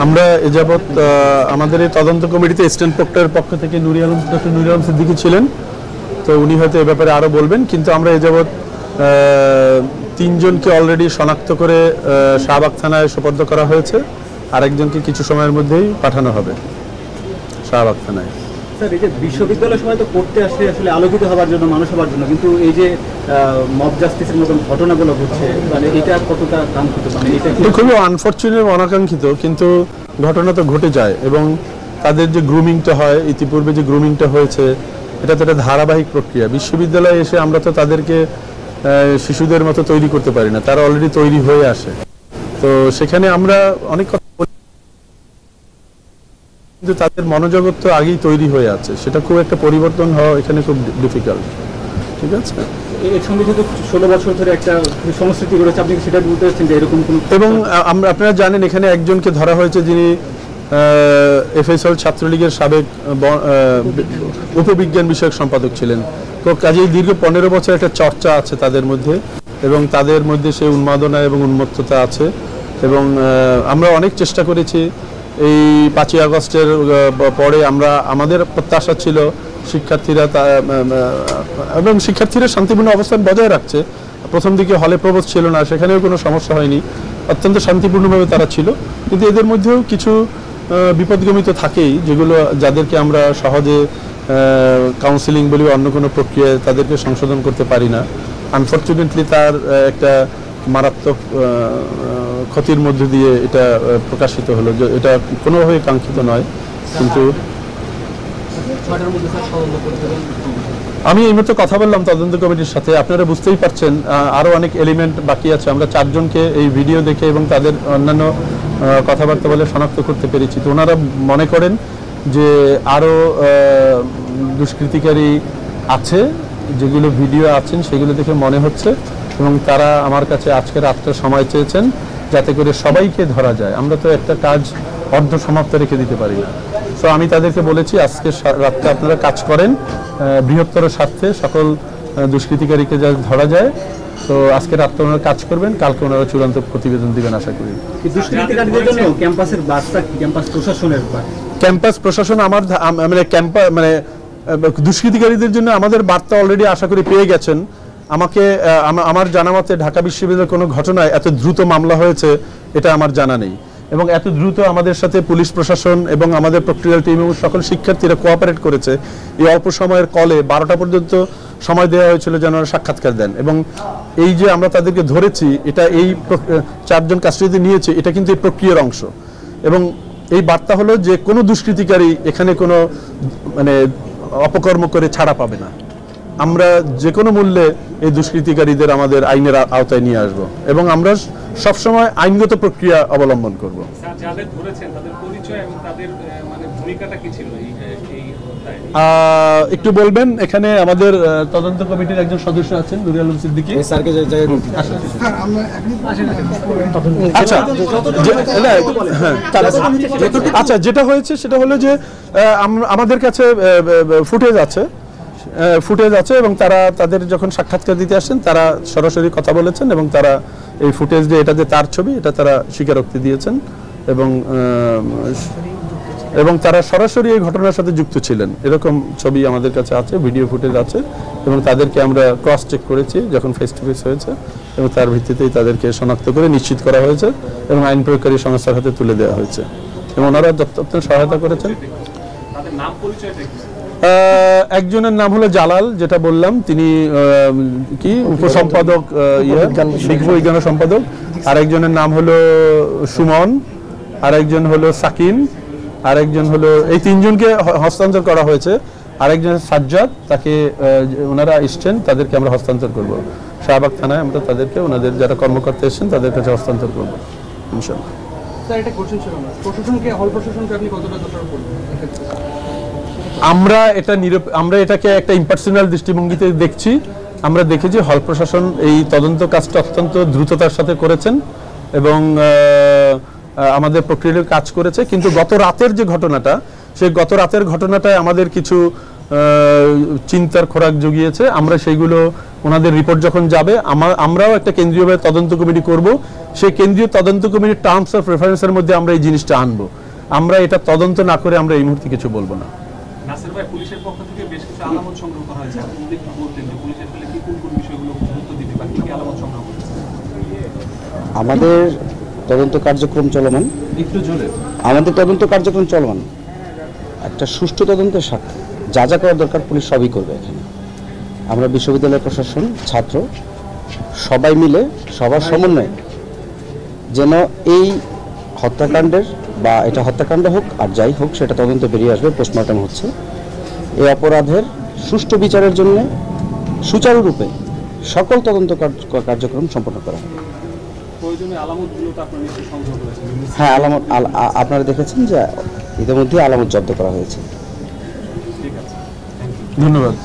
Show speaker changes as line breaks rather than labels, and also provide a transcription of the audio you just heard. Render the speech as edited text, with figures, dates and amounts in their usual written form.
আমরা এ যাবৎ আমাদের এই তদন্ত কমিটিতে ইস্টার্ন প্রক্টরের পক্ষ থেকে ডক্টর নুরি আলম সিদ্দিকী ছিলেন, তো উনি হয়তো এ ব্যাপারে আরও বলবেন। কিন্তু আমরা এ যাবৎ 3 জনকে অলরেডি শনাক্ত করে শাহবাগ থানায় সোপর্দ করা হয়েছে, আরেকজনকে কিছু সময়ের মধ্যেই পাঠানো হবে শাহবাগ থানায়।
স্যার, এই যে বিশ্ববিদ্যালয় সময় তো পড়তে আসলে আসলে আলোকিত হওয়ার জন্য, মানুষ হওয়ার জন্য, কিন্তু এই যে মব জাস্টিসের মতন ঘটনাগুলো ঘটছে, মানে এটা কতটা কাঙ্ক্ষিত? মানে এটা
খুবই আনফরচুনেট, অনাকাঙ্ক্ষিত, কিন্তু ঘটনা তো ঘটে যায়। এবং তাদের যে গ্রুমিংটা হয়, ইতিপূর্বে যে গ্রুমিংটা হয়েছে, এটা তো একটা ধারাবাহিক প্রক্রিয়া। বিশ্ববিদ্যালয়ে এসে আমরা তো তাদেরকে শিশুদের মতো তৈরি করতে পারি না, তারা অলরেডি তৈরি হয়ে আসে। তো সেখানে আমরা অনেক কথা বলি, কিন্তু তাদের মনোজগৎ তো আগেই তৈরি হয়ে আছে, সেটা খুব একটা পরিবর্তন হওয়া এখানে খুব ডিফিকাল্ট। ঠিক আছে,
এর সঙ্গে যেহেতু 16 বছর ধরে একটা সংস্কৃতি রয়েছে, আপনি সেটা বলতে চাচ্ছেন যে এরকম কোনো?
এবং আপনারা জানেন এখানে একজনকে ধরা হয়েছে যিনি এফএসএল ছাত্রলীগের সাবেক উপবিজ্ঞান বিষয়ক সম্পাদক ছিলেন। তো কাজেই দীর্ঘ 15 বছর একটা চর্চা আছে তাদের মধ্যে, এবং তাদের মধ্যে সেই উন্মাদনা এবং উন্মত্ততা আছে। এবং আমরা অনেক চেষ্টা করেছি এই 5ই আগস্টের পরে। আমাদের প্রত্যাশা ছিল শিক্ষার্থীরা শান্তিপূর্ণ অবস্থান বজায় রাখছে। প্রথম দিকে হলে প্রবেশ ছিল না, সেখানেও কোনো সমস্যা হয়নি, অত্যন্ত শান্তিপূর্ণভাবে তারা ছিল। কিন্তু এদের মধ্যেও কিছু বিপদগামী তো থাকেই, যাদেরকে আমরা সহজে কাউন্সিলিং বলি অন্য কোনো প্রক্রিয়ায় তাদেরকে সংশোধন করতে পারি না। আনফর্চুনেটলি তার একটা মারাত্মক ক্ষতির মধ্যে দিয়ে এটা প্রকাশিত হলো, যে এটা কোনোভাবেই কাঙ্ক্ষিত নয়। কিন্তু আমি এই মুহূর্তে কথা বললাম তদন্ত কমিটির সাথে, আপনারা বুঝতেই পারছেন আরও অনেক এলিমেন্ট বাকি আছে। আমরা 4 জনকে এই ভিডিও দেখে এবং তাদের অন্যান্য কথাবার্তা বলে শনাক্ত করতে পেরেছি। তো ওনারা মনে করেন যে আরও দুষ্কৃতিকারী আছে, যেগুলো ভিডিও আছেন সেগুলো দেখে মনে হচ্ছে। এবং তারা আমার কাছে আজকে রাতটা সময় চেয়েছেন যাতে করে সবাইকে ধরা যায়। আমরা তো একটা কাজ অর্ধ সমাপ্ত রেখে দিতে পারি না। তো আমি তাদেরকে বলেছি আজকে রাতটা আপনারা কাজ করেন বৃহত্তর স্বার্থে, সকল দুষ্কৃতিকারীকে যা ধরা যায়। তো আজকে রাতটা ওনারা কাজ করবেন, কালকে ওনারা চূড়ান্ত প্রতিবেদন দিবেন আশা করি।
দুষ্কৃতিকারীদের জন্য ক্যাম্পাসের বার্তা কি? ক্যাম্পাস প্রশাসনের
ক্যাম্পাস প্রশাসন দুষ্কৃতিকারীদের জন্য আমাদের বার্তা অলরেডি আশা করি পেয়ে গেছেন। আমার জানা মতে ঢাকা বিশ্ববিদ্যালয়ের কোনো ঘটনায় এত দ্রুত মামলা হয়েছে এটা আমার জানা নেই। এবং এত দ্রুত আমাদের সাথে পুলিশ প্রশাসন এবং আমাদের প্রক্রিয়াল টিম এবং সকল শিক্ষার্থীরা কোঅপারেট করেছে। এই অল্প সময়ের কলে 12টা পর্যন্ত সময় দেওয়া হয়েছিল যেন সাক্ষাৎকার দেন। এবং এই যে আমরা তাদেরকে ধরেছি, এটা এই 4 জন কাস্টডিতে নিয়েছে, এটা কিন্তু এই প্রক্রিয়ার অংশ। এবং এই বার্তা হলো যে কোনো দুষ্কৃতিকারী এখানে কোনো অপকর্ম করে ছাড়া পাবে না। আমরা যে কোনো মূল্যে এই দুষ্কৃতিকারীদের আমাদের আইনের আওতায় নিয়ে আসব এবং আমরা সবসময় আইনগত প্রক্রিয়া অবলম্বন করব। একটু বলবেন, এখানে আমাদের তদন্ত কমিটির একজন সদস্য আছেন নুরি আলম সিদ্দিকী। আচ্ছা, যেটা হয়েছে সেটা হলো যে আমাদের কাছে ফুটেজ আছে এবং তারা তাদের যখন সাক্ষাৎকার দিতে আসছেন তারা সরাসরি কথা বলেছেন এবং তারা এই ফুটেজ দিয়ে এটা যে তার ছবি এটা তারা স্বীকারোক্তি দিয়েছেন এবং তারা সরাসরি এই ঘটনার সাথে যুক্ত ছিলেন, এরকম ছবি আমাদের কাছে আছে, ভিডিও ফুটেজ আছে। এবং তাদেরকে আমরা ক্রস চেক করেছি যখন ফেস টু ফেস হয়েছে, এবং তার ভিত্তিতেই তাদেরকে শনাক্ত করে নিশ্চিত করা হয়েছে এবং আইন প্রয়োগকারী সংস্থার হাতে তুলে দেওয়া হয়েছে এবং ওনারা অত্যন্ত সহায়তা করেছেন। একজনের নাম হলো জালাল, যেটা বললাম, তিনি উপসম্পাদক বিজ্ঞান সম্পাদক। আরেকজনের নাম হলো সুমন, আরেকজন হলো সাকিন, আরেকজন হলো, এই 3 জনকে হস্তান্তর করা হয়েছে। আরেকজন সাজ্জাদ, তাকে ওনারা এসছেন, তাদেরকে আমরা হস্তান্তর করব শাহবাগ থানায়। আমরা তাদেরকে ওনাদের যারা কর্মকর্তা এসছেন তাদের কাছে হস্তান্তর করবো ইনশাআল্লাহ। আমরা এটাকে একটা ইম্পার্সোনাল দৃষ্টিভঙ্গিতে দেখছি। আমরা দেখেছি হল প্রশাসন এই তদন্ত কাজটা অত্যন্ত দ্রুততার সাথে করেছেন এবং আমাদের প্রক্রিয়ার কাজ করেছে। কিন্তু গত রাতের যে ঘটনাটা, সেই গত রাতের ঘটনাটায় আমাদের কিছু চিন্তার খোরাক জুগিয়েছে। আমরা সেইগুলো ওনাদের রিপোর্ট যখন যাবে আমরাও একটা কেন্দ্রীয়ভাবে তদন্ত কমিটি করব সেই কেন্দ্রীয় তদন্ত কমিটির টার্মস অফ রেফারেন্সের মধ্যে আমরা এই জিনিসটা আনবো। আমরা এটা তদন্ত না করে আমরা এই মুহূর্তে কিছু বলবো না।
নাসির ভাই, পুলিশের পক্ষ থেকে বেশ কিছু আলামত সংগ্রহ করা হয়েছে, আপনি যদি একটু বলতেন যে পুলিশ আসলে কি কোন কোন বিষয়গুলো গুরুত্ব দিতে পারে, কি কি আলামত সংগ্রহ করেছে?
আমাদের তদন্ত কার্যক্রম চলমান।
একটু জোরে।
আমাদের তদন্ত কার্যক্রম চলমান। একটা সুষ্ঠু তদন্তের স্বার্থে যা যা করা দরকার পুলিশ সবই করবে। এখানে আমরা বিশ্ববিদ্যালয় প্রশাসন, ছাত্র সবাই মিলে সবার সমন্বয়ে যেন এই হত্যাকাণ্ডের বা এটা হত্যাকাণ্ড হোক আর যাই হোক সেটা তদন্তে বেরিয়ে আসবে, পোস্টমর্টম হচ্ছে, এই অপরাধের সুষ্ঠু বিচারের জন্য সুচারুরূপে সকল তদন্ত কার্যক্রম সম্পন্ন করা হবে।
প্রয়োজনীয় আলামতগুলো তো আপনারা নিশ্চয়ই সংগ্রহ করেছেন।
হ্যাঁ, আলামত আপনারা দেখেছেন যে ইতিমধ্যে আলামত জব্দ করা হয়েছে।
ঠিক আছে,
ধন্যবাদ।